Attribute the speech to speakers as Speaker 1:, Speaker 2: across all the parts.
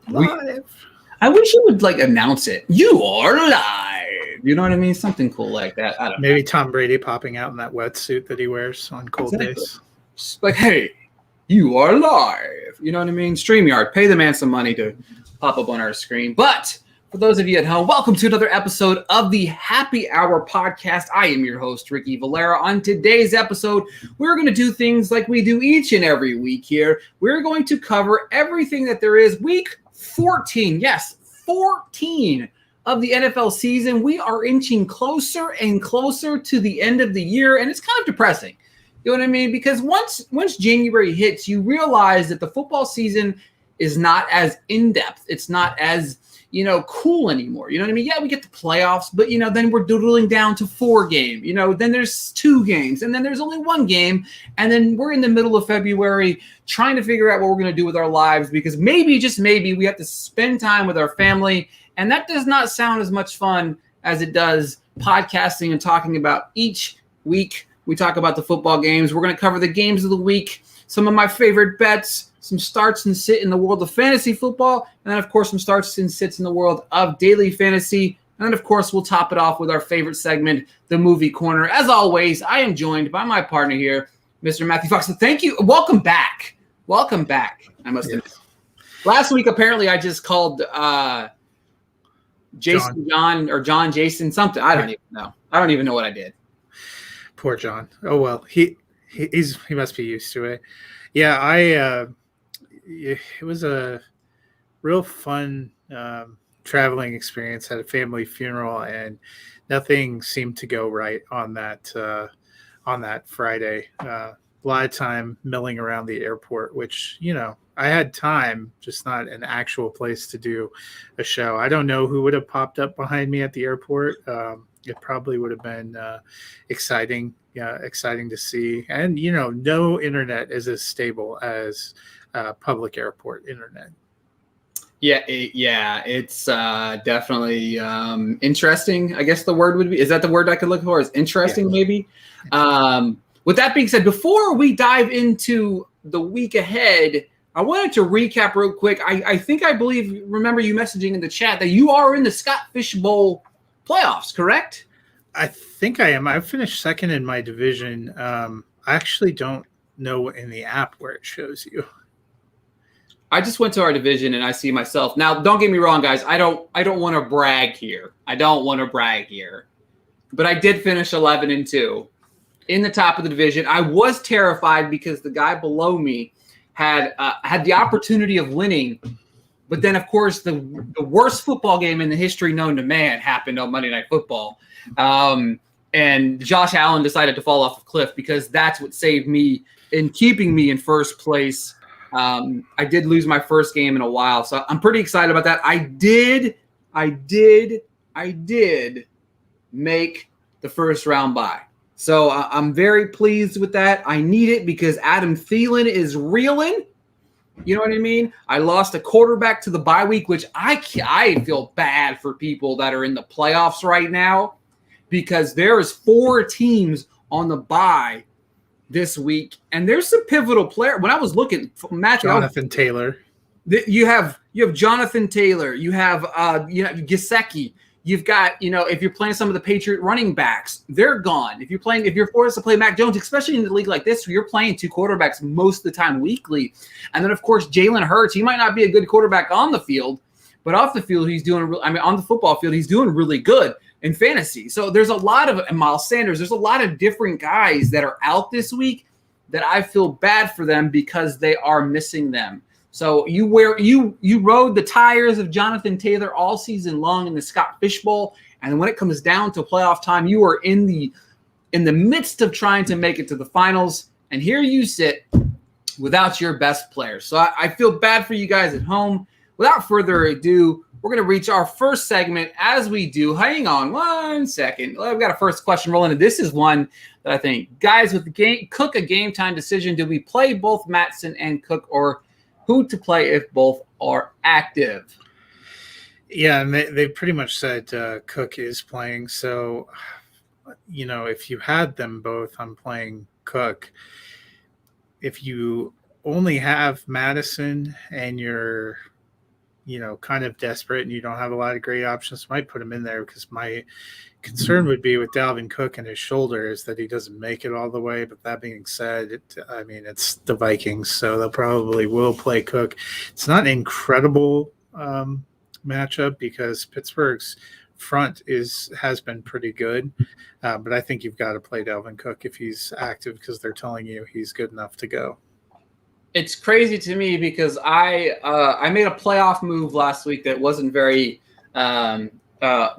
Speaker 1: Live.
Speaker 2: I wish you would announce it. You are live. You know what I mean? Something cool like that. I don't know.
Speaker 1: Maybe Tom Brady popping out in that wetsuit that he wears on cold days.
Speaker 2: Just hey, you are live. You know what I mean? StreamYard, pay the man some money to pop up on our screen. But for those of you at home, welcome to another episode of the Happy Hour podcast. I am your host, Ricky Valero. On today's episode, we're going to do things like we do each and every week here. We're going to cover everything that there is. Week 14, yes, 14 of the NFL season. We are inching closer and closer to the end of the year, and it's kind of depressing. You know what I mean? Because once January hits, you realize that the football season is not as in-depth. It's not as cool anymore. You know what I mean? Yeah, we get the playoffs, but, then we're doodling down to 4 games. Then there's 2 games, and then there's only 1 game, and then we're in the middle of February trying to figure out what we're going to do with our lives because maybe, just maybe, we have to spend time with our family, and that does not sound as much fun as it does podcasting and talking about each week. We talk about the football games. We're going to cover the games of the week, some of my favorite bets, some starts and sit in the world of fantasy football, and then, of course, some starts and sits in the world of daily fantasy. And then, of course, we'll top it off with our favorite segment, the Movie Corner. As always, I am joined by my partner here, Mr. Matthew Fox. So thank you. Welcome back. Welcome back, I must admit. Last week, apparently, I just called John Jason something. I don't even know. I don't even know what I did.
Speaker 1: Poor John. Oh, well, he must be used to it. Yeah, it was a real fun traveling experience. Had a family funeral, and nothing seemed to go right on that Friday. A lot of time milling around the airport, which I had time, just not an actual place to do a show. I don't know who would have popped up behind me at the airport. It probably would have been exciting to see. And no internet is as stable as public airport internet.
Speaker 2: Yeah, it's definitely interesting. I guess the word would be, is that the word I could look for? Is interesting, yeah. Maybe. With that being said, before we dive into the week ahead, I wanted to recap real quick. Remember you messaging in the chat that you are in the Scott Fish Bowl playoffs, correct?
Speaker 1: I think I am. I finished second in my division. I actually don't know in the app where it shows you.
Speaker 2: I just went to our division and I see myself. Now, don't get me wrong, guys. I don't want to brag here. But I did finish 11-2 in the top of the division. I was terrified because the guy below me had the opportunity of winning. But then, of course, the worst football game in the history known to man happened on Monday Night Football. And Josh Allen decided to fall off a cliff because that's what saved me in keeping me in first place. I did lose my first game in a while, so I'm pretty excited about that. I did make the first round bye. So I'm very pleased with that. I need it because Adam Thielen is reeling. You know what I mean? I lost a quarterback to the bye week, which I feel bad for people that are in the playoffs right now because there's 4 teams on the bye this week, and there's some pivotal player. When I was looking, Matthew,
Speaker 1: Jonathan Taylor,
Speaker 2: you have Jonathan Taylor, you have Gesicki. You've got, if you're playing some of the Patriot running backs, they're gone. If you're forced to play Mac Jones, especially in a league like this, where you're playing 2 quarterbacks most of the time weekly. And then, of course, Jalen Hurts, he might not be a good quarterback on the field, but off the field, on the football field, he's doing really good in fantasy. So there's a lot of, and Miles Sanders, there's a lot of different guys that are out this week that I feel bad for them because they are missing them. So you rode the tires of Jonathan Taylor all season long in the Scott Fish Bowl, and when it comes down to playoff time, you are in the midst of trying to make it to the finals, and here you sit without your best players. So I feel bad for you guys at home. Without further ado, we're going to reach our first segment. As we do, hang on 1 second. I've got a first question rolling, and this is one that I think, guys, with the game, Cook a game time decision. Do we play both Matson and Cook, or who to play if both are active?
Speaker 1: Yeah, and they pretty much said Cook is playing. So, if you had them both, I'm playing Cook. If you only have Madison and you're kind of desperate and you don't have a lot of great options, might put him in there, because my concern would be with Dalvin Cook and his shoulder is that he doesn't make it all the way. But that being said, it's the Vikings, so they'll probably will play Cook. It's not an incredible matchup because Pittsburgh's front has been pretty good, but I think you've got to play Dalvin Cook if he's active, because they're telling you he's good enough to go.
Speaker 2: It's crazy to me because I made a playoff move last week that wasn't very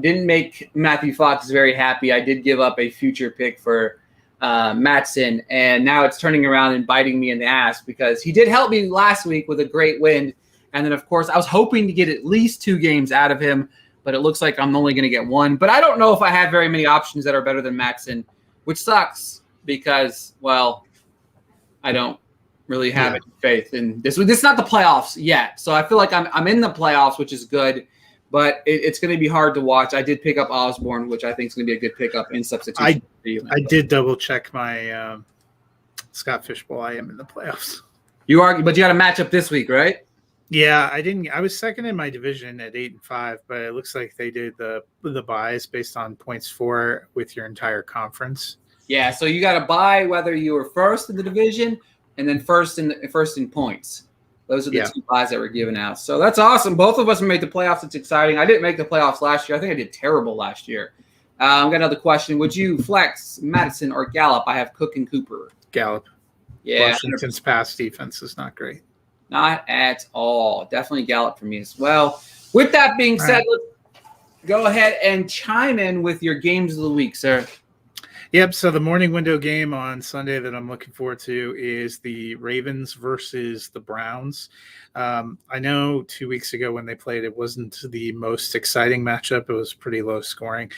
Speaker 2: didn't make Matthew Fox very happy. I did give up a future pick for Matson, and now it's turning around and biting me in the ass because he did help me last week with a great win. And then, of course, I was hoping to get at least 2 games out of him, but it looks like I'm only going to get 1. But I don't know if I have very many options that are better than Matson, which sucks because, well, I don't really have any faith in this. This is not the playoffs yet, so I feel like I'm in the playoffs, which is good. But it's going to be hard to watch. I did pick up Osborne, which I think is going to be a good pickup in substitution.
Speaker 1: I did double check my Scott Fishbowl. I am in the playoffs.
Speaker 2: You are, but you got a matchup this week, right?
Speaker 1: Yeah, I didn't. I was second in my division at 8-5, but it looks like they did the buys based on points for with your entire conference.
Speaker 2: Yeah, so you got to buy whether you were first in the division and then first in points. Those are the 2 buys that were given out. So that's awesome. Both of us made the playoffs. It's exciting. I didn't make the playoffs last year. I think I did terrible last year. I've got another question. Would you flex Madison or Gallup? I have Cook and Cooper.
Speaker 1: Gallup.
Speaker 2: Yeah.
Speaker 1: Washington's pass defense is not great.
Speaker 2: Not at all. Definitely Gallup for me as well. With that being said, let's go ahead and chime in with your games of the week, sir.
Speaker 1: Yep, so the morning window game on Sunday that I'm looking forward to is the Ravens versus the Browns. I know 2 weeks ago when they played, it wasn't the most exciting matchup. It was pretty low scoring.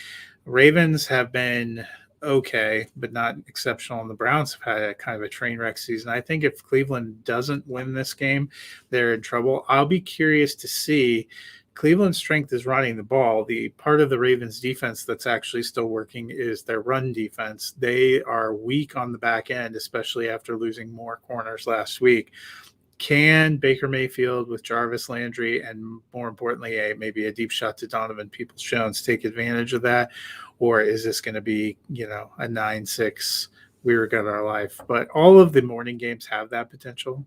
Speaker 1: Ravens have been okay, but not exceptional, and the Browns have had a kind of a train wreck season. I think if Cleveland doesn't win this game, they're in trouble. I'll be curious to see. Cleveland's strength is running the ball. The part of the Ravens defense that's actually still working is their run defense. They are weak on the back end, especially after losing more corners last week. Can Baker Mayfield with Jarvis Landry and, more importantly, maybe a deep shot to Donovan Peoples-Jones take advantage of that? Or is this going to be, a 9-6 we regret our life? But all of the morning games have that potential.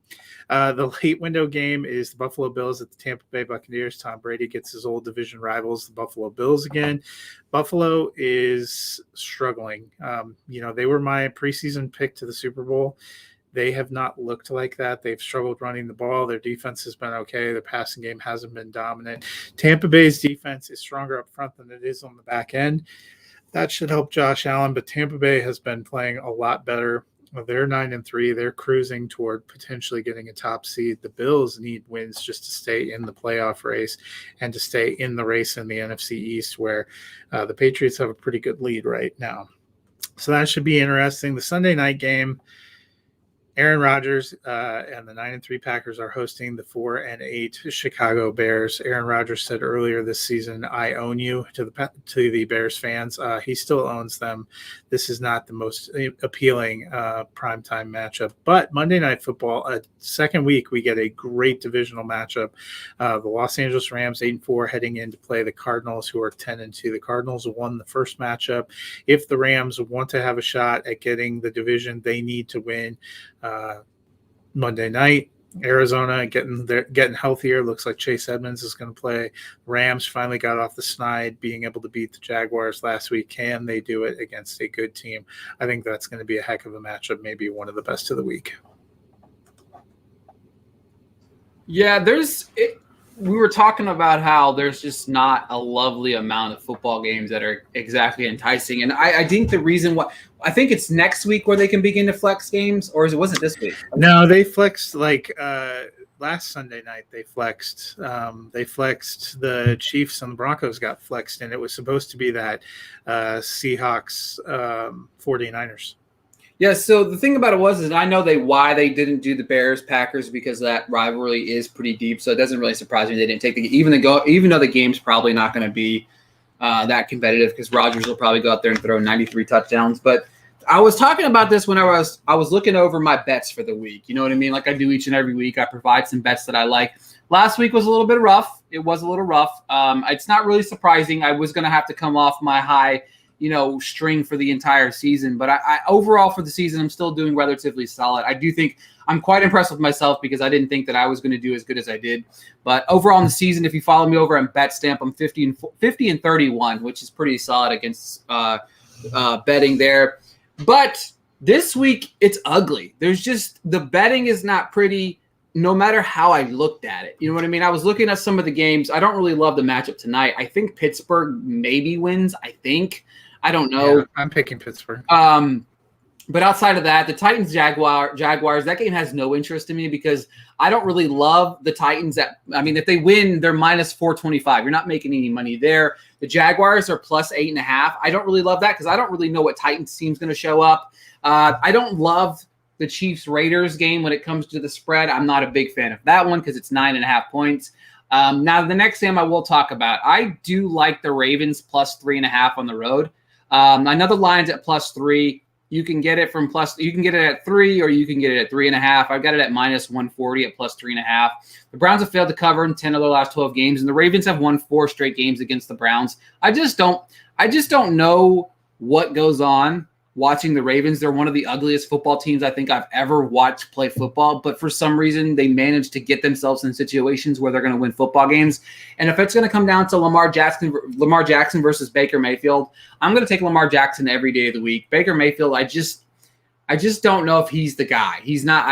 Speaker 1: The late window game is the Buffalo Bills at the Tampa Bay Buccaneers. Tom Brady gets his old division rivals, the Buffalo Bills, again. Buffalo is struggling. They were my preseason pick to the Super Bowl. They have not looked like that. They've struggled running the ball. Their defense has been okay. The passing game hasn't been dominant. Tampa Bay's defense is stronger up front than it is on the back end. That should help Josh Allen, but Tampa Bay has been playing a lot better. They're 9-3. They're cruising toward potentially getting a top seed. The Bills need wins just to stay in the playoff race and to stay in the race in the NFC East, where the Patriots have a pretty good lead right now. So that should be interesting. The Sunday night game, Aaron Rodgers and the 9-3 Packers are hosting the 4-8 Chicago Bears. Aaron Rodgers said earlier this season, "I own you" to the Bears fans. He still owns them. This is not the most appealing primetime matchup, but Monday Night Football, second week, we get a great divisional matchup. The Los Angeles Rams 8-4 heading in to play the Cardinals, who are 10-2. The Cardinals won the first matchup. If the Rams want to have a shot at getting the division, they need to win. Monday night, Arizona getting healthier. Looks like Chase Edmonds is going to play. Rams finally got off the snide, being able to beat the Jaguars last week. Can they do it against a good team? I think that's going to be a heck of a matchup, maybe one of the best of the week.
Speaker 2: Yeah, we were talking about how there's just not a lovely amount of football games that are exactly enticing. And I think the reason why – I think it's next week where they can begin to flex games, or was it this week?
Speaker 1: No, they flexed last Sunday night. They flexed. The Chiefs and the Broncos got flexed, and it was supposed to be that Seahawks 49ers.
Speaker 2: Yeah, so the thing about it is I know why they didn't do the Bears-Packers, because that rivalry is pretty deep, so it doesn't really surprise me they didn't take even though the game's probably not going to be that competitive, because Rodgers will probably go out there and throw 93 touchdowns. But I was talking about this when I was looking over my bets for the week. You know what I mean? Like I do each and every week. I provide some bets that I like. Last week was a little bit rough. It was a little rough. It's not really surprising. I was going to have to come off my high, string for the entire season. But I overall for the season, I'm still doing relatively solid. I do think I'm quite impressed with myself because I didn't think that I was going to do as good as I did. But overall in the season, if you follow me over on BetStamp, I'm 50 and 31, which is pretty solid against betting there. But this week, it's ugly. There's just the betting is not pretty. No matter how I looked at it. You know what I mean? I was looking at some of the games. I don't really love the matchup tonight. I think Pittsburgh maybe wins. I don't know.
Speaker 1: Yeah, I'm picking Pittsburgh.
Speaker 2: But outside of that, the Titans-Jaguars, that game has no interest to me because I don't really love the Titans. If they win, they're minus 425. You're not making any money there. The Jaguars are plus 8.5. I don't really love that because I don't really know what Titans team's going to show up. I don't love the Chiefs-Raiders game when it comes to the spread. I'm not a big fan of that one because it's 9.5 points. Now, the next game I will talk about, I do like the Ravens plus 3.5 on the road. I know the line's at plus 3. You can get it you can get it at 3 or you can get it at 3.5. I've got it at minus 140 at plus 3.5. The Browns have failed to cover in 10 of their last 12 games, and the Ravens have won 4 straight games against the Browns. I just don't know what goes on watching the Ravens. They're one of the ugliest football teams I think I've ever watched play football, but for some reason they manage to get themselves in situations where they're going to win football games. And if it's going to come down to Lamar Jackson versus Baker Mayfield, I'm going to take Lamar Jackson every day of the week. Baker Mayfield, I just don't know if he's the guy. He's not.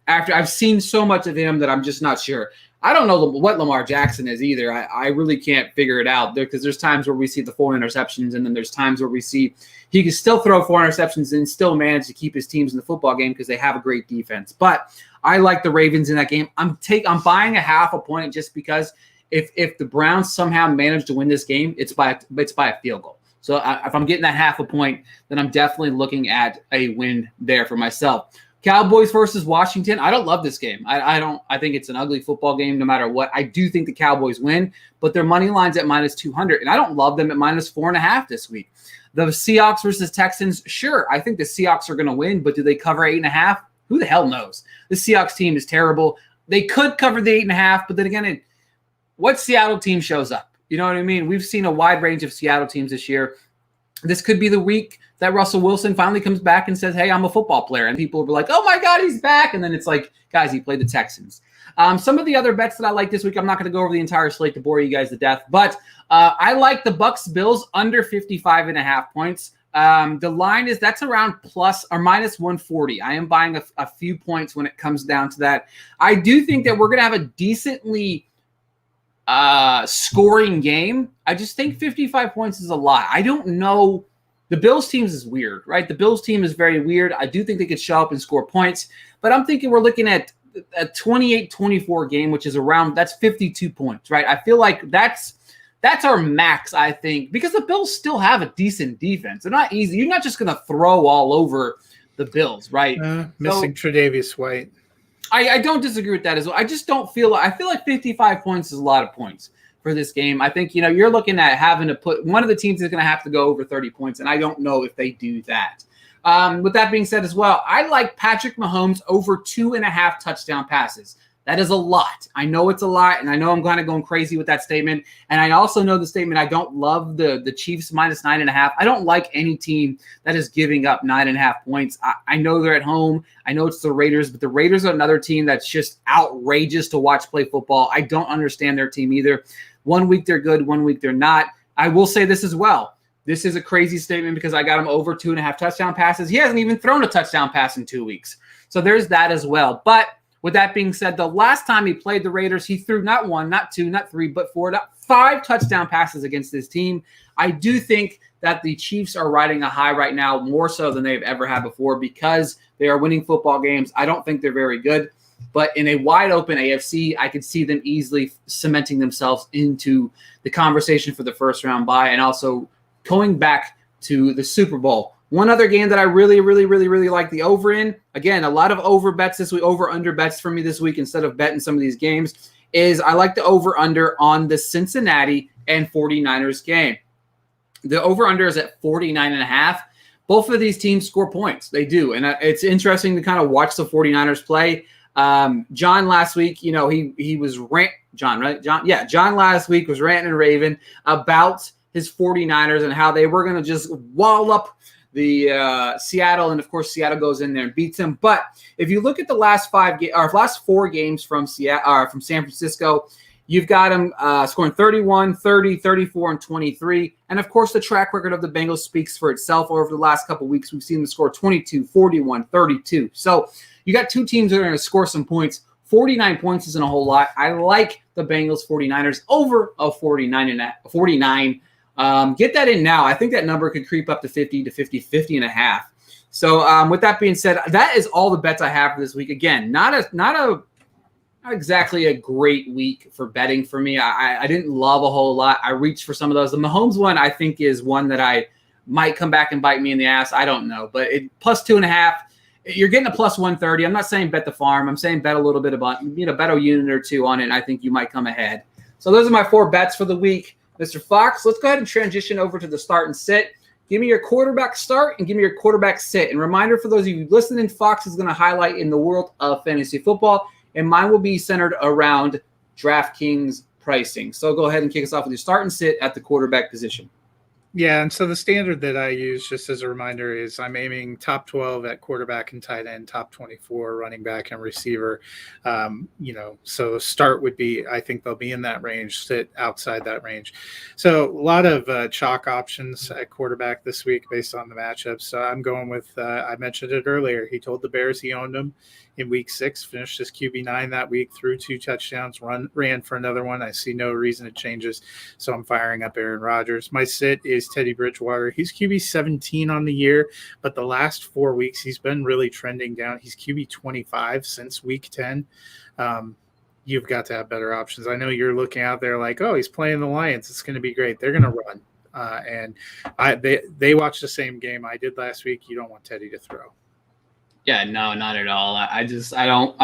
Speaker 2: After I've seen so much of him that I'm just not sure. I don't know what Lamar Jackson is either. I really can't figure it out there because there's times where we see the 4 interceptions, and then there's times where we see he can still throw 4 interceptions and still manage to keep his teams in the football game because they have a great defense. But I like the Ravens in that game. I'm buying a half a point just because if the Browns somehow manage to win this game, it's by a field goal. So if I'm getting that half a point, then I'm definitely looking at a win there for myself. Cowboys versus Washington. I don't love this game. I think it's an ugly football game no matter what. I do think the Cowboys win, but their money line's at minus 200, and I don't love them at minus 4.5 this week. The Seahawks versus Texans. Sure, I think the Seahawks are going to win, but do they cover 8.5? Who the hell knows? The Seahawks team is terrible. They could cover the 8.5, but then again, what Seattle team shows up? You know what I mean? We've seen a wide range of Seattle teams this year. This could be the week that Russell Wilson finally comes back and says, hey, I'm a football player. And people will be like, oh, my God, he's back. And then it's like, guys, he played the Texans. Some of the other bets that I like this week, I'm not going to go over the entire slate to bore you guys to death. But I like the Bucs-Bills under 55.5 points. The line that's around plus or minus 140. I am buying a few points when it comes down to that. I do think that we're going to have a decently scoring game. I just think 55 points is a lot. I don't know. The Bills team is weird, right? The Bills team is very weird. I do think they could show up and score points, but I'm thinking we're looking at a 28-24 game, which is that's 52 points, right? I feel like that's our max, I think, because the Bills still have a decent defense. They're not easy. You're not just going to throw all over the Bills, right?
Speaker 1: Missing Tre'Davious White.
Speaker 2: I don't disagree with that as well. I feel like 55 points is a lot of points for this game. I think, you're looking at having to put one of the teams is going to have to go over 30 points, and I don't know if they do that. With that being said as well, I like Patrick Mahomes over 2.5 touchdown passes. That is a lot. I know it's a lot, and I know I'm kind of going crazy with that statement. And I also know the statement, I don't love the Chiefs minus 9.5. I don't like any team that is giving up 9.5 points. I know they're at home. I know it's the Raiders, but the Raiders are another team that's just outrageous to watch play football. I don't understand their team either. One week they're good, one week they're not. I will say this as well. This is a crazy statement because I got him over 2.5 touchdown passes. He hasn't even thrown a touchdown pass in 2 weeks. So there's that as well. But with that being said, the last time he played the Raiders, he threw not 1, not 2, not 3, but 4, not 5 touchdown passes against this team. I do think that the Chiefs are riding a high right now, more so than they've ever had before because they are winning football games. I don't think they're very good. But in a wide open AFC, I could see them easily cementing themselves into the conversation for the first round bye and also going back to the Super Bowl. One other game that I really, really, really, really like the over in, again, a lot of over bets this week, over under bets for me this week instead of betting some of these games, is I like the over under on the Cincinnati and 49ers game. The over under is at 49.5. Both of these teams score points. They do. And it's interesting to kind of watch the 49ers play. John last week, he was John, right? John last week was ranting and raving about his 49ers and how they were going to just wall up the Seattle, and of course Seattle goes in there and beats them. But if you look at the last four games from San Francisco, you've got them scoring 31, 30, 34, and 23. And of course, the track record of the Bengals speaks for itself. Over the last couple of weeks, we've seen them score 22, 41, 32. So you got two teams that are going to score some points. 49 points isn't a whole lot. I like the Bengals 49ers over a 49. Get that in now. I think that number could creep up to 50 to 50 and a half. So with that being said, that is all the bets I have for this week. Again, not exactly a great week for betting for me. I didn't love a whole lot. I reached for some of those. The Mahomes one, I think, is one that I might come back and bite me in the ass. I don't know. But plus 2.5, you're getting a plus 130. I'm not saying bet the farm. I'm saying bet a little bit about, bet a unit or two on it, and I think you might come ahead. So those are my 4 bets for the week. Mr. Fox, let's go ahead and transition over to the start and sit. Give me your quarterback start and give me your quarterback sit. And reminder for those of you listening, Fox is going to highlight in the world of fantasy football, and mine will be centered around DraftKings pricing. So go ahead and kick us off with your start and sit at the quarterback position.
Speaker 1: Yeah, and so the standard that I use, just as a reminder, is I'm aiming top 12 at quarterback and tight end, top 24 running back and receiver. So start would be, I think they'll be in that range, sit outside that range. So a lot of chalk options at quarterback this week based on the matchups. So I'm going with, I mentioned it earlier, he told the Bears he owned them in week 6, finished his QB9 that week, threw 2 touchdowns, ran for another one. I see no reason it changes, so I'm firing up Aaron Rodgers. My sit is Teddy Bridgewater. He's QB 17 on the year, but the last 4 weeks he's been really trending down. He's QB 25 since week 10. You've got to have better options. I know you're looking out there like, oh, he's playing the Lions. It's going to be great. They're going to run. And they watched the same game I did last week. You don't want Teddy to throw.
Speaker 2: Yeah, no, not at all. I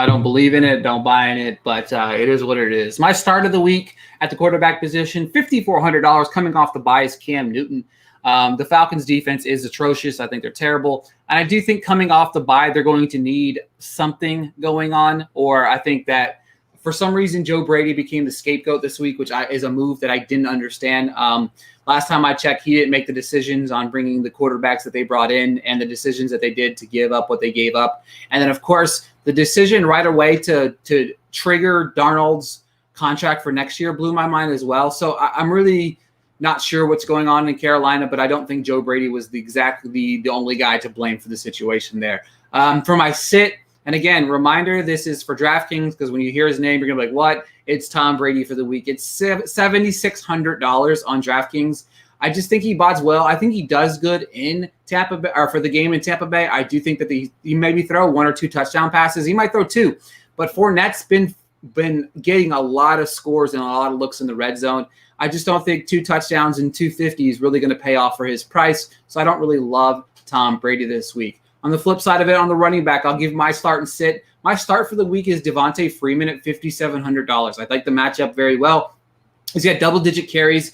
Speaker 2: don't believe in it, don't buy in it, but it is what it is. My start of the week at the quarterback position, $5,400 coming off the bye is Cam Newton. The Falcons defense is atrocious. I think they're terrible. And I do think coming off the bye, they're going to need something going on, or I think that for some reason, Joe Brady became the scapegoat this week, which is a move that I didn't understand. Last time I checked, he didn't make the decisions on bringing the quarterbacks that they brought in and the decisions that they did to give up what they gave up. And then, of course, the decision right away to trigger Darnold's contract for next year blew my mind as well. So I'm really not sure what's going on in Carolina, but I don't think Joe Brady was the only guy to blame for the situation there. For my sit, and again, reminder, this is for DraftKings because when you hear his name, you're going to be like, what? It's Tom Brady for the week. It's $7,600 on DraftKings. I just think he bots well. I think he does good in Tampa Bay, or for the game in Tampa Bay. I do think that he maybe throw 1 or 2 touchdown passes. He might throw 2. But Fournette's been getting a lot of scores and a lot of looks in the red zone. I just don't think 2 touchdowns and 250 is really going to pay off for his price. So I don't really love Tom Brady this week. On the flip side of it, on the running back, I'll give my start and sit. My start for the week is Devonta Freeman at $5,700. I like the matchup very well. He's got double-digit carries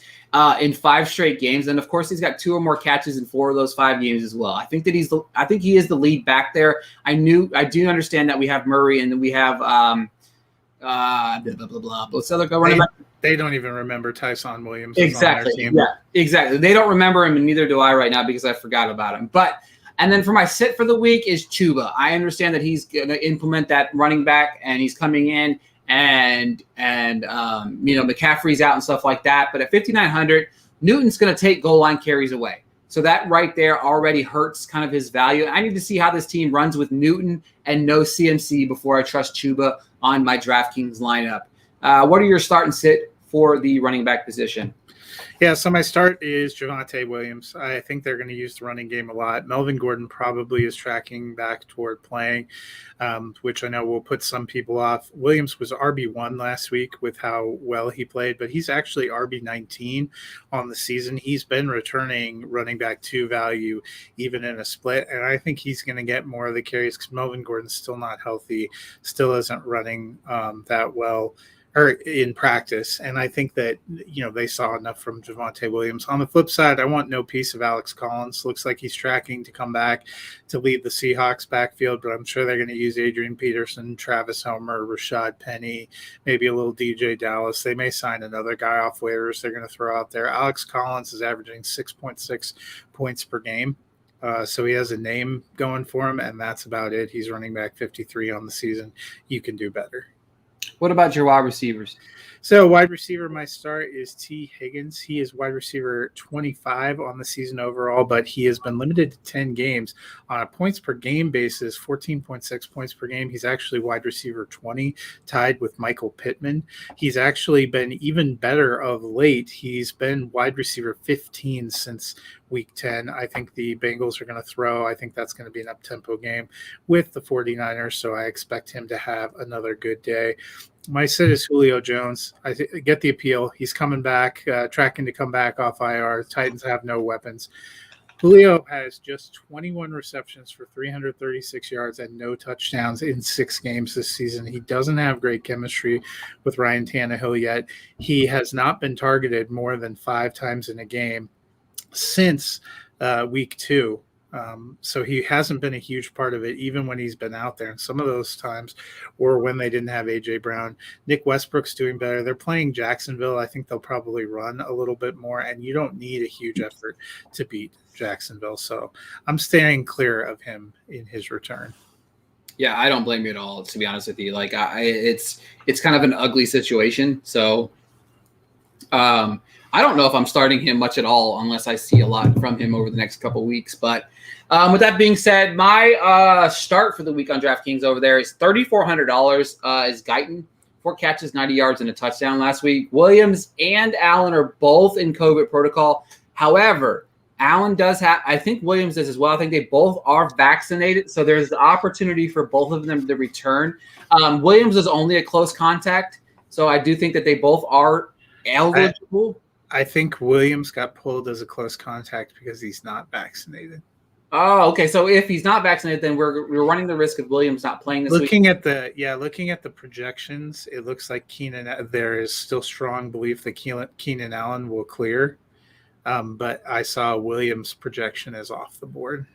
Speaker 2: in 5 straight games, and of course, he's got 2 or more catches in 4 of those 5 games as well. I think he is the lead back there. I do understand that we have Murray and then we have blah blah blah. What's the other guy running back?
Speaker 1: They don't even remember Tyson Williams.
Speaker 2: Exactly.
Speaker 1: On their team.
Speaker 2: Yeah, exactly. They don't remember him, and neither do I right now because I forgot about him. And then for my sit for the week is Chuba. I understand that he's going to implement that running back, and he's coming in, and McCaffrey's out and stuff like that. But at $5,900, Newton's going to take goal line carries away. So that right there already hurts kind of his value. I need to see how this team runs with Newton and no CMC before I trust Chuba on my DraftKings lineup. What are your start and sit for the running back position?
Speaker 1: Yeah, so my start is Javonte Williams. I think they're going to use the running game a lot. Melvin Gordon probably is tracking back toward playing, which I know will put some people off. Williams was RB1 last week with how well he played, but he's actually RB19 on the season. He's been returning running back 2 value even in a split, and I think he's going to get more of the carries because Melvin Gordon's still not healthy, still isn't running that well or in practice. And I think that, they saw enough from Javonte Williams. On the flip side, I want no piece of Alex Collins. Looks like he's tracking to come back to lead the Seahawks backfield, but I'm sure they're going to use Adrian Peterson, Travis Homer, Rashad Penny, maybe a little DJ Dallas. They may sign another guy off waivers they're going to throw out there. Alex Collins is averaging 6.6 points per game. So he has a name going for him, and that's about it. He's running back 53 on the season. You can do better.
Speaker 2: What about your wide receivers?
Speaker 1: So wide receiver, my start is T. Higgins. He is wide receiver 25 on the season overall, but he has been limited to 10 games. On a points per game basis, 14.6 points per game. He's actually wide receiver 20, tied with Michael Pittman. He's actually been even better of late. He's been wide receiver 15 since week 10. I think the Bengals are going to throw. I think that's going to be an up-tempo game with the 49ers, so I expect him to have another good day. My sit is Julio Jones. I get the appeal. He's coming back, tracking to come back off IR. Titans have no weapons. Julio has just 21 receptions for 336 yards and no touchdowns in 6 games this season. He doesn't have great chemistry with Ryan Tannehill yet. He has not been targeted more than 5 times in a game since week 2. So he hasn't been a huge part of it, even when he's been out there. And some of those times were when they didn't have A.J. Brown. Nick Westbrook's doing better. They're playing Jacksonville. I think they'll probably run a little bit more, and you don't need a huge effort to beat Jacksonville. So I'm staying clear of him in his return.
Speaker 2: Yeah, I don't blame you at all, to be honest with you. Like, it's kind of an ugly situation. So I don't know if I'm starting him much at all unless I see a lot from him over the next couple weeks. But with that being said, my start for the week on DraftKings over there is $3,400 is Guyton. 4 catches, 90 yards, and a touchdown last week. Williams and Allen are both in COVID protocol. However, Allen does have – I think Williams does as well. I think they both are vaccinated, so there's the opportunity for both of them to return. Williams is only a close contact, so I do think that they both are eligible.
Speaker 1: I think Williams got pulled as a close contact because he's not vaccinated.
Speaker 2: Oh, okay. So if he's not vaccinated, then we're running the risk of Williams not playing this week.
Speaker 1: Looking at the projections, it looks like there is still strong belief that Keenan Allen will clear. But I saw Williams' projection as off the board.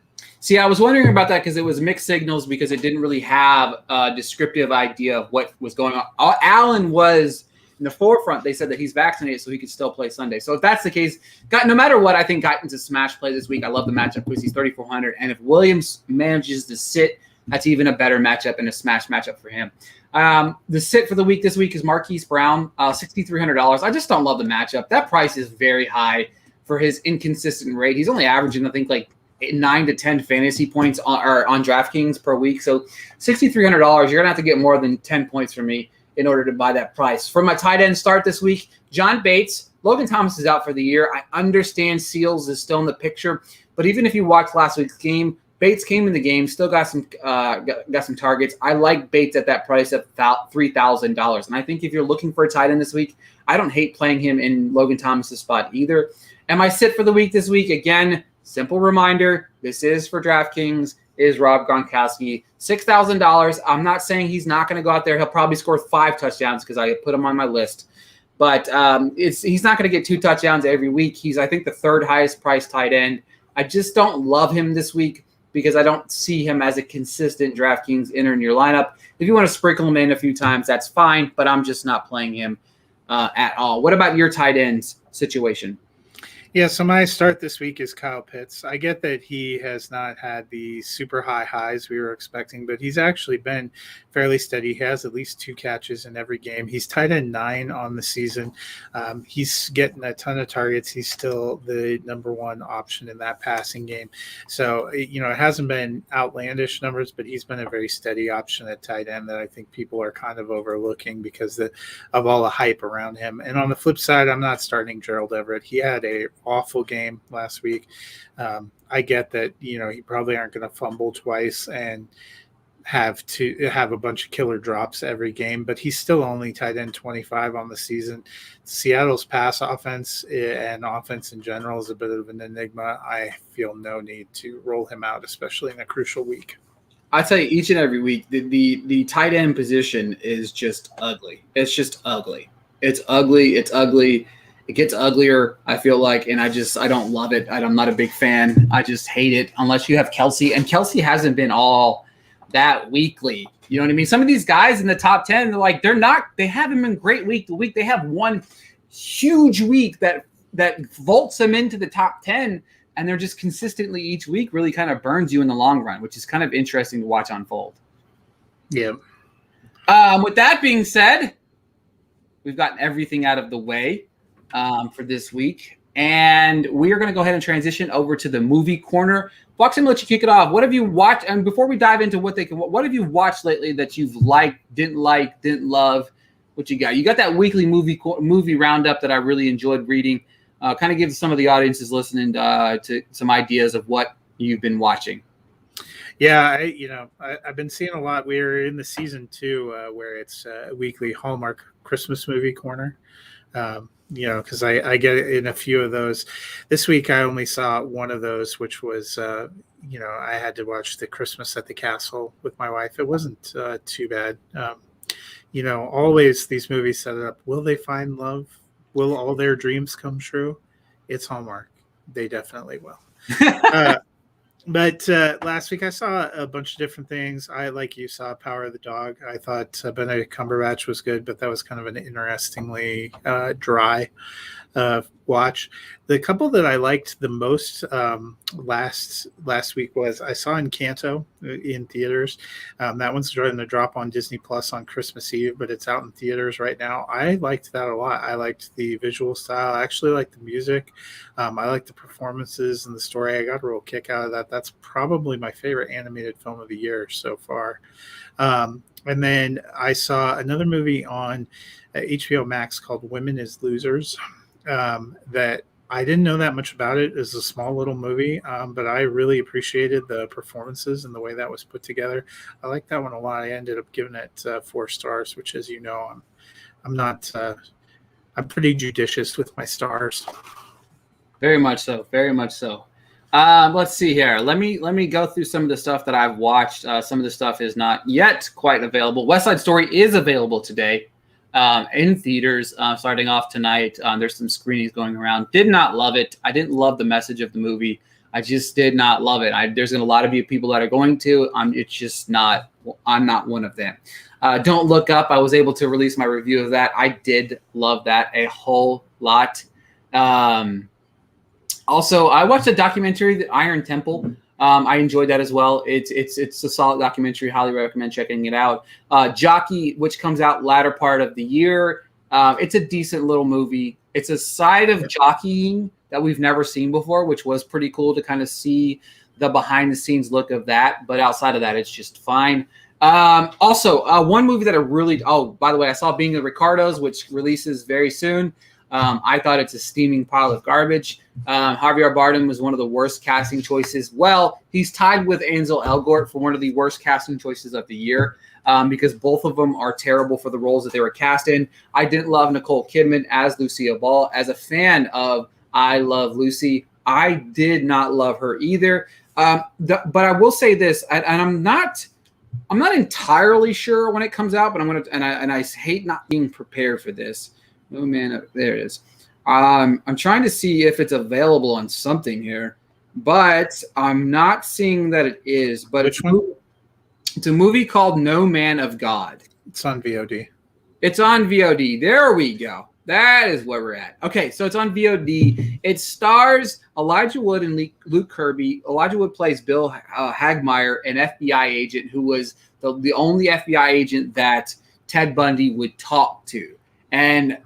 Speaker 2: See, I was wondering about that because it was mixed signals because it didn't really have a descriptive idea of what was going on. Allen was in the forefront. They said that he's vaccinated, so he could still play Sunday. So if that's the case, no matter what, I think Guyton's a smash play this week. I love the matchup because he's 3,400. And if Williams manages to sit, that's even a better matchup and a smash matchup for him. The sit for the week this week is Marquis Brown, $6,300. I just don't love the matchup. That price is very high for his inconsistent rate. He's only averaging, I think, like 9 to 10 fantasy points on DraftKings per week. So $6,300, you're going to have to get more than 10 points from me in order to buy that price. For my tight end start this week, John Bates. Logan Thomas is out for the year. I understand Seals is still in the picture, but even if you watched last week's game, Bates came in the game, still got some targets. I like Bates at that price at $3,000. And I think if you're looking for a tight end this week, I don't hate playing him in Logan Thomas's spot either. And my sit for the week this week, again, simple reminder, this is for DraftKings, is Rob Gronkowski. $6,000. I'm not saying he's not going to go out there. He'll probably score 5 touchdowns because I put him on my list. But he's not going to get 2 touchdowns every week. He's, I think, the 3rd highest priced tight end. I just don't love him this week because I don't see him as a consistent DraftKings enter in your lineup. If you want to sprinkle him in a few times, that's fine, but I'm just not playing him at all. What about your tight ends situation?
Speaker 1: Yeah, so my start this week is Kyle Pitts. I get that he has not had the super high highs we were expecting, but he's actually been fairly steady. He has at least 2 catches in every game. He's tight end 9 on the season. He's getting a ton of targets. He's still the number 1 option in that passing game. So, it hasn't been outlandish numbers, but he's been a very steady option at tight end that I think people are kind of overlooking because of all the hype around him. And on the flip side, I'm not starting Gerald Everett. He had a awful game last week. I get that, he probably aren't going to fumble twice and have a bunch of killer drops every game, but he's still only tight end 25 on the season. Seattle's pass offense and offense in general is a bit of an enigma. I feel no need to roll him out, especially in a crucial week.
Speaker 2: I tell you, each and every week, the tight end position is just ugly. It's just ugly. It's ugly. It's ugly. It gets uglier, I feel like, and I don't love it. I'm not a big fan. I just hate it unless you have Kelsey, and Kelsey hasn't been all that weekly. You know what I mean? Some of these guys in the top 10, they haven't been great week to week. They have one huge week that vaults them into the top 10, and they're just consistently each week really kind of burns you in the long run, which is kind of interesting to watch unfold.
Speaker 1: Yeah.
Speaker 2: With that being said, we've gotten everything out of the way for this week, and we are going to go ahead and transition over to the movie corner. Fox, I'm going to let you kick it off. What have you watched? And before we dive into what have you watched lately that you've liked, didn't love? What you got? You got that weekly movie roundup that I really enjoyed reading. Kind of give some of the audiences listening to some ideas of what you've been watching.
Speaker 1: Yeah, I've been seeing a lot. We're in the season 2 where it's a weekly Hallmark Christmas movie corner. Because I get in a few of those. This week I only saw one of those, which was, I had to watch The Christmas at the Castle with my wife. It wasn't too bad. Always these movies set it up. Will they find love? Will all their dreams come true? It's Hallmark. They definitely will. But last week I saw a bunch of different things. I, like you, saw Power of the Dog. I thought Benedict Cumberbatch was good, but that was kind of an interestingly dry watch. The couple that I liked the most last week was I saw Encanto in theaters. That one's starting to drop on Disney Plus on Christmas Eve, but it's out in theaters right now. I liked that a lot. I liked the visual style. I actually liked the music. I liked the performances and the story. I got a real kick out of that. That's probably my favorite animated film of the year so far. And then I saw another movie on HBO Max called Women as Losers. That I didn't know that much about it. It's a small little movie, but I really appreciated the performances and the way that was put together. I like that one a lot. I ended up giving it 4 stars, which, as you know, I'm pretty judicious with my stars.
Speaker 2: Very much so. Very much so. Let's see here. Let me go through some of the stuff that I've watched. Some of the stuff is not yet quite available. West Side Story is available today. In theaters, starting off tonight. There's some screenings going around. Did not love it. I didn't love the message of the movie. I just did not love it. There's a lot of people that are going to. It's just not. I'm not one of them. Don't Look Up. I was able to release my review of that. I did love that a whole lot. Also, I watched a documentary, The Iron Temple. I enjoyed that as well. It's a solid documentary. Highly recommend checking it out. Jockey, which comes out latter part of the year. It's a decent little movie. It's a side of jockeying that we've never seen before, which was pretty cool to kind of see the behind the scenes look of that. But outside of that, it's just fine. Also, one movie that I really, by the way, I saw Being the Ricardos, which releases very soon. I thought it's a steaming pile of garbage. Javier Bardem was one of the worst casting choices. Well, he's tied with Ansel Elgort for one of the worst casting choices of the year because both of them are terrible for the roles that they were cast in. I didn't love Nicole Kidman as Lucia Ball. As a fan of I Love Lucy, I did not love her either. But I will say this, and I'm not entirely sure when it comes out, but I hate not being prepared for this. Oh man, there it is. I'm trying to see if it's available on something here, but I'm not seeing that it is. But
Speaker 1: Which one?
Speaker 2: It's a movie called No Man of God.
Speaker 1: It's on VOD.
Speaker 2: It's on VOD. There we go. That is where we're at. Okay, so it's on VOD. It stars Elijah Wood and Luke Kirby. Elijah Wood plays Bill Hagmaier, an FBI agent who was the only FBI agent that Ted Bundy would talk to. And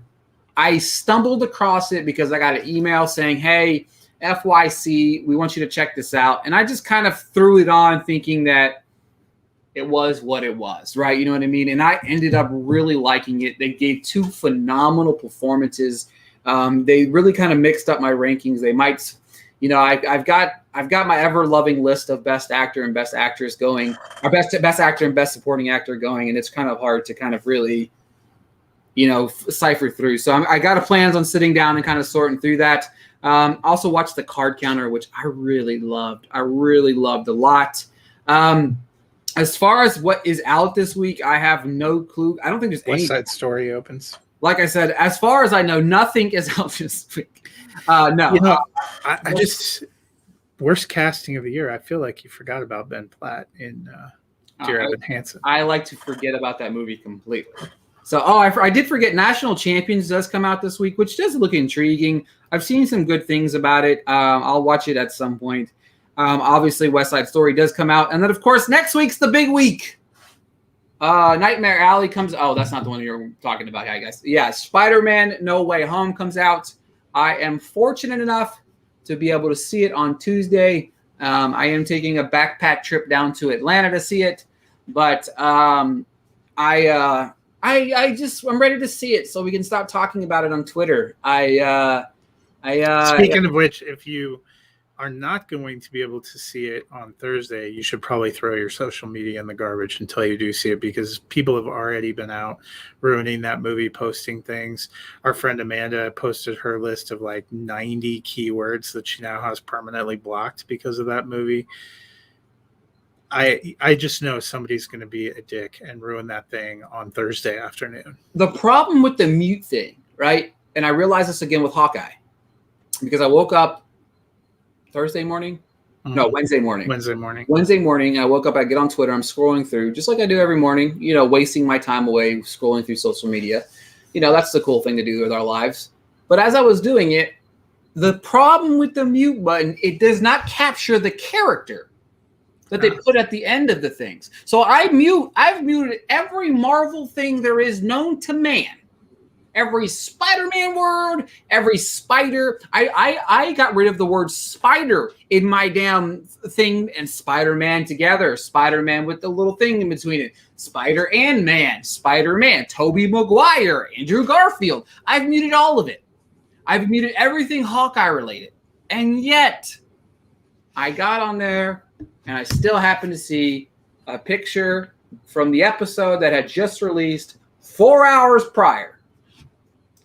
Speaker 2: I stumbled across it because I got an email saying, hey, FYC, we want you to check this out. And I just kind of threw it on thinking that it was what it was, right? You know what I mean? And I ended up really liking it. They gave 2 phenomenal performances. They really kind of mixed up my rankings. They might, I've got my ever-loving list of best actor and best actress going, or best actor and best supporting actor going, and it's kind of hard to kind of really cipher through. So I got plans on sitting down and kind of sorting through that. Also watched The Card Counter, which I really loved. I really loved a lot. As far as what is out this week, I have no clue. I don't think there's any.
Speaker 1: West Side Story opens.
Speaker 2: Like I said, as far as I know, nothing is out this week. No.
Speaker 1: You know, I just worst casting of the year. I feel like you forgot about Ben Platt in Dear Evan Hansen.
Speaker 2: I like to forget about that movie completely. So, I did forget National Champions does come out this week, which does look intriguing. I've seen some good things about it. I'll watch it at some point. Obviously, West Side Story does come out. And then, of course, next week's the big week. Nightmare Alley comes. Oh, that's not the one you're talking about, I guess. Yeah, Spider-Man No Way Home comes out. I am fortunate enough to be able to see it on Tuesday. I am taking a backpack trip down to Atlanta to see it. But I'm ready to see it so we can stop talking about it on Twitter.
Speaker 1: Speaking of which, if you are not going to be able to see it on Thursday, you should probably throw your social media in the garbage until you do see it, because people have already been out ruining that movie, posting things. Our friend Amanda posted her list of like 90 keywords that she now has permanently blocked because of that movie. I just know somebody's going to be a dick and ruin that thing on Thursday afternoon.
Speaker 2: The problem with the mute thing, right? And I realized this again with Hawkeye, because I woke up Thursday morning? No, Wednesday morning. Wednesday morning, I woke up, I get on Twitter, I'm scrolling through, just like I do every morning, wasting my time away scrolling through social media. That's the cool thing to do with our lives. But as I was doing it, the problem with the mute button, it does not capture the character that they put at the end of the things. So I've muted every Marvel thing there is known to man. Every Spider-Man word, every spider. I got rid of the word spider in my damn thing and Spider-Man together. Spider-Man with the little thing in between it. Spider and Man. Spider-Man. Tobey Maguire. Andrew Garfield. I've muted all of it. I've muted everything Hawkeye related. And yet, I got on there and I still happen to see a picture from the episode that had just released 4 hours prior.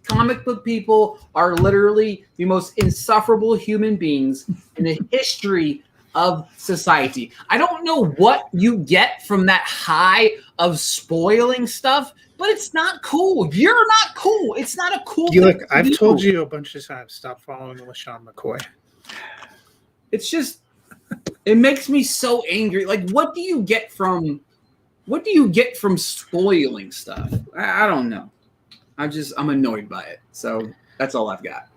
Speaker 2: Comic book people are literally the most insufferable human beings in the history of society. I don't know what you get from that high of spoiling stuff, but it's not cool. You're not cool. It's not a cool thing.
Speaker 1: Look, I've told you a bunch of times, stop following LaShawn McCoy.
Speaker 2: It's just, it makes me so angry. Like, what do you get from spoiling stuff? I don't know. I'm annoyed by it. So that's all I've got.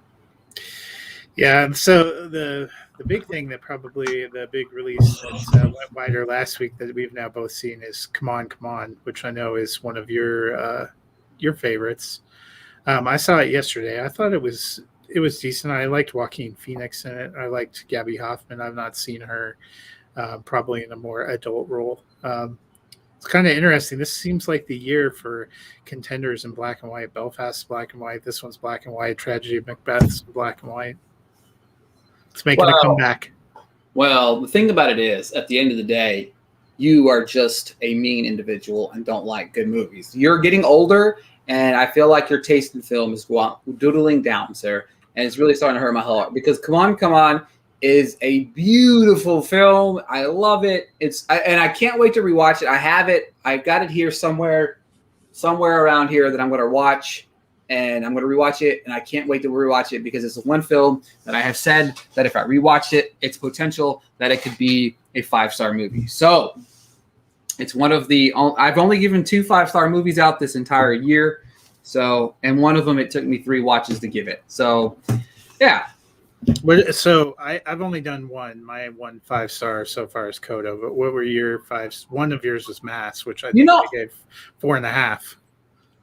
Speaker 1: Yeah. So the big thing that probably the big release that went wider last week that we've now both seen is Come On, which I know is one of your favorites. I saw it yesterday. I thought it was decent. I liked Joaquin Phoenix in it. I liked Gabby Hoffman. I've not seen her probably in a more adult role. It's kind of interesting. This seems like the year for contenders in black and white. Belfast's black and white. This one's black and white. Tragedy of Macbeth's black and white. It's making a comeback.
Speaker 2: Well, the thing about it is, at the end of the day, you are just a mean individual and don't like good movies. You're getting older, and I feel like your taste in film is doodling down, sir. And it's really starting to hurt my heart, because Come On is a beautiful film. I love it. And I can't wait to rewatch it. I have it. I've got it here somewhere around here that I'm going to watch, and I'm going to rewatch it. And I can't wait to rewatch it, because it's one film that I have said that if I rewatch it, it's potential that it could be a 5-star movie. So it's one of I've only given 2 5-star movies out this entire year. So, and one of them, it took me 3 watches to give it. So yeah.
Speaker 1: So I've only done one. My 1 5-star so far is Coda. But what were your 5s? One of yours was Mass, which I think I gave 4.5.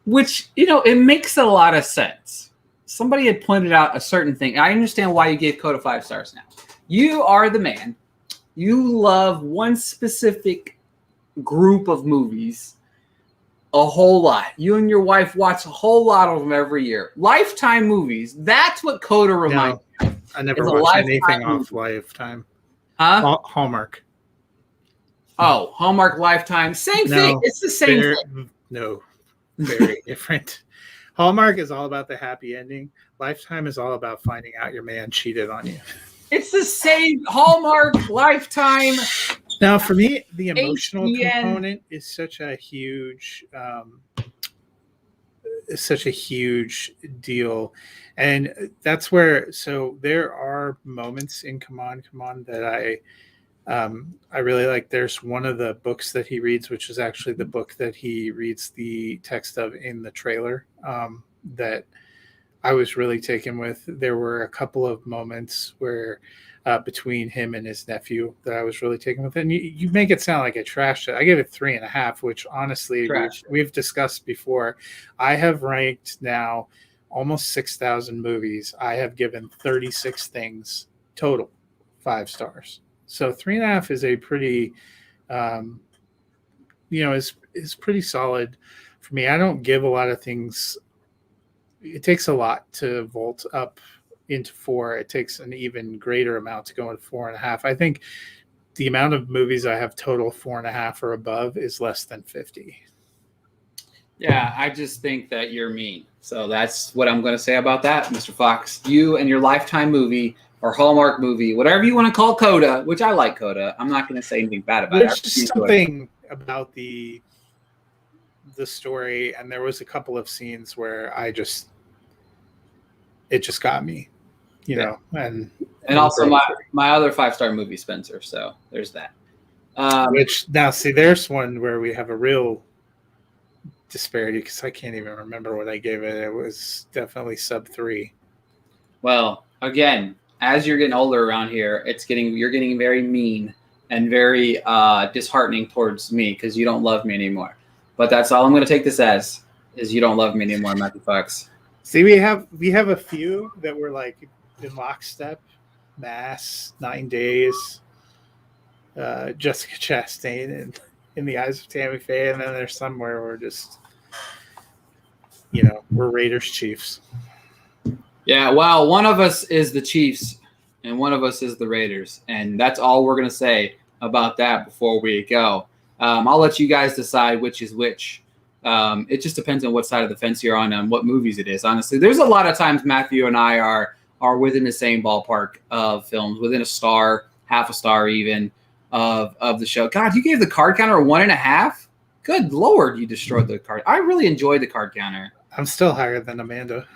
Speaker 2: Which, it makes a lot of sense. Somebody had pointed out a certain thing. I understand why you gave Coda 5 stars now. You are the man. You love one specific group of movies a whole lot. You and your wife watch a whole lot of them every year. Lifetime movies. That's what Coda reminds me.
Speaker 1: I never watched anything off Lifetime.
Speaker 2: Huh?
Speaker 1: Hallmark.
Speaker 2: Oh, Hallmark, Lifetime. Same thing. It's the same thing.
Speaker 1: No, very different. Hallmark is all about the happy ending. Lifetime is all about finding out your man cheated on you.
Speaker 2: It's the same. Hallmark, Lifetime,
Speaker 1: Now, for me, the emotional
Speaker 2: HBN.
Speaker 1: component is such a huge deal, and that's where. So there are moments in Come On that I really like. There's one of the books that he reads, which is actually the book that he reads the text of in the trailer, that I was really taken with. There were a couple of moments where between him and his nephew that I was really taken with. And you make it sound like I trashed it. I gave it 3.5, which honestly we've discussed before. I have ranked now almost 6,000 movies. I have given 36 things total 5 stars. So 3.5 is a pretty, is pretty solid for me. I don't give a lot of things. It takes a lot to vault up into 4. It takes an even greater amount to go into 4.5. I think the amount of movies I have total 4.5 or above is less than 50.
Speaker 2: Yeah, I just think that you're mean. So that's what I'm going to say about that, Mr. Fox. You and your Lifetime movie or Hallmark movie, whatever you want to call Coda, which I like Coda. I'm not going to say anything bad about it.
Speaker 1: There's just something about the story, and there was a couple of scenes where it just got me, know, and
Speaker 2: also my other 5-star movie, Spencer. So there's that.
Speaker 1: Which now, see, there's one where we have a real disparity because I can't even remember what I gave it. It was definitely sub 3.
Speaker 2: Well, again, as you're getting older around here, you're getting very mean and very disheartening towards me because you don't love me anymore. But that's all I'm going to take this as, is you don't love me anymore, Matthew Fox.
Speaker 1: See, we have a few that were like in lockstep. Mass, 9 Days, Jessica Chastain, and In the Eyes of Tammy Faye, and then there's somewhere we're just, we're Raiders Chiefs.
Speaker 2: Yeah, well, one of us is the Chiefs and one of us is the Raiders, and that's all we're going to say about that before we go. I'll let you guys decide which is which. It just depends on what side of the fence you're on and what movies it is, honestly. There's a lot of times Matthew and I are within the same ballpark of films, within a star, half a star even, of the show. God, you gave the card counter a 1.5? Good Lord, you destroyed the card. I really enjoyed the card counter.
Speaker 1: I'm still higher than Amanda.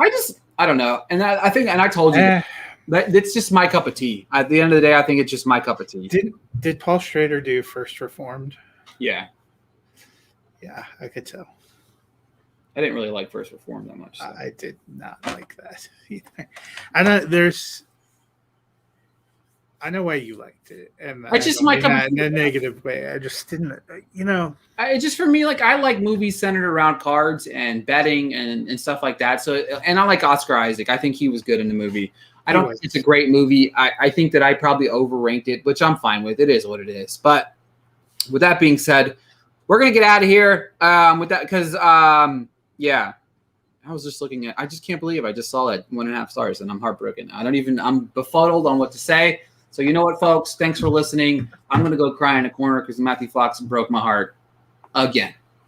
Speaker 2: I don't know. And I think, and I told you, that it's just my cup of tea. At the end of the day, I think it's just my cup of tea.
Speaker 1: Did Paul Schrader do First Reformed?
Speaker 2: Yeah.
Speaker 1: Yeah, I could tell.
Speaker 2: I didn't really like First Reformed that much. So.
Speaker 1: I did not like that either. I know why you liked it, and
Speaker 2: I just might come
Speaker 1: in a negative way. I just didn't,
Speaker 2: for me, like I like movies centered around cards and betting and stuff like that. So, and I like Oscar Isaac. I think he was good in the movie. I don't think it's a great movie. I think that I probably overranked it, which I'm fine with. It is what it is. But with that being said, we're gonna get out of here with that because yeah. I was just looking at. I just can't believe I just saw that 1.5 stars, and I'm heartbroken. I'm befuddled on what to say. So you know what, folks? Thanks for listening. I'm gonna go cry in a corner because Matthew Fox broke my heart again.